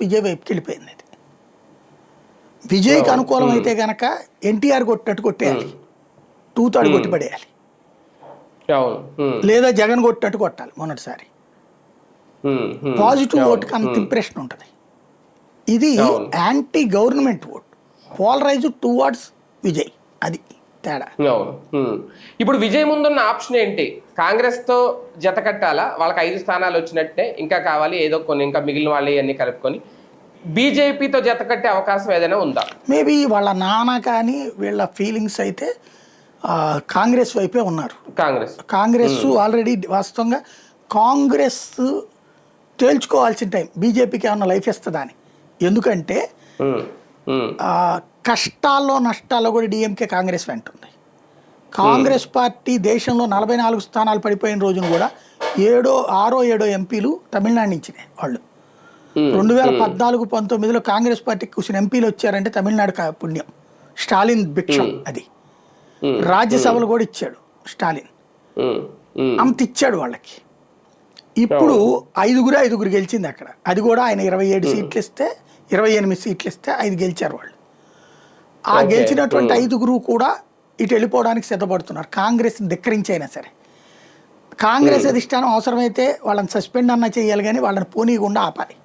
విజయ్ వైపుకి వెళ్ళిపోయింది. అది విజయ్కి అనుకూలం అయితే కనుక ఎన్టీఆర్ కొట్టినట్టు కొట్టేయాలి, టూతాడు కొట్టి పడేయాలి, లేదా జగన్ కొట్టినట్టు కొట్టాలి. మొన్నటిసారి పాజిటివ్ ఓటుకి అంత ఇంప్రెషన్ ఉంటుంది. ఇది anti government vote, polarize towards Vijay. అది తేడా. ఇప్పుడు విజయ్ ముందున్న ఆప్షన్ ఏంటి? కాంగ్రెస్ తో జత కట్టాలా, వాళ్ళకి 5 స్థానాలు వచ్చినట్టే, ఇంకా కావాలి ఏదో కొన్ని, ఇంకా మిగిలిన వాళ్ళు ఇవన్నీ కలుపుకొని బీజేపీతో జత కట్టే అవకాశం ఏదైనా ఉందా? మేబీ వాళ్ళ నాన్న కానీ వీళ్ళ ఫీలింగ్స్ అయితే కాంగ్రెస్ వైపే ఉన్నారు. కాంగ్రెస్ ఆల్రెడీ వాస్తవంగా కాంగ్రెస్ తేల్చుకోవాల్సిన టైం బీజేపీకి ఏమన్నా లైఫ్ ఇస్తుందా అని. ఎందుకంటే కష్టాల్లో నష్టాల్లో కూడా డిఎంకే కాంగ్రెస్ వెంట ఉంది. కాంగ్రెస్ పార్టీ దేశంలో 44 స్థానాలు పడిపోయిన రోజున కూడా 6-7 ఎంపీలు తమిళనాడు నుంచినే వాళ్ళు. 2014-19లో కాంగ్రెస్ పార్టీకి కూర్చుని ఎంపీలు వచ్చారంటే తమిళనాడు పుణ్యం, స్టాలిన్ భిక్షం. అది రాజ్యసభలు కూడా ఇచ్చాడు స్టాలిన్, అంత ఇచ్చాడు వాళ్ళకి. ఇప్పుడు 5 గెలిచింది అక్కడ. అది కూడా ఆయన 27 సీట్లు ఇస్తే 28 సీట్లు ఇస్తే 5 గెలిచారు వాళ్ళు. ఆ గెలిచినటువంటి 5 కూడా ఇటు వెళ్ళిపోవడానికి సిద్ధపడుతున్నారు, కాంగ్రెస్ని ధిక్కరించైనా సరే. కాంగ్రెస్ అధిష్టానం అవసరమైతే వాళ్ళని సస్పెండ్ అన్నా చేయాలి, కానీ వాళ్ళని పోనీయకుండా ఆపాలి.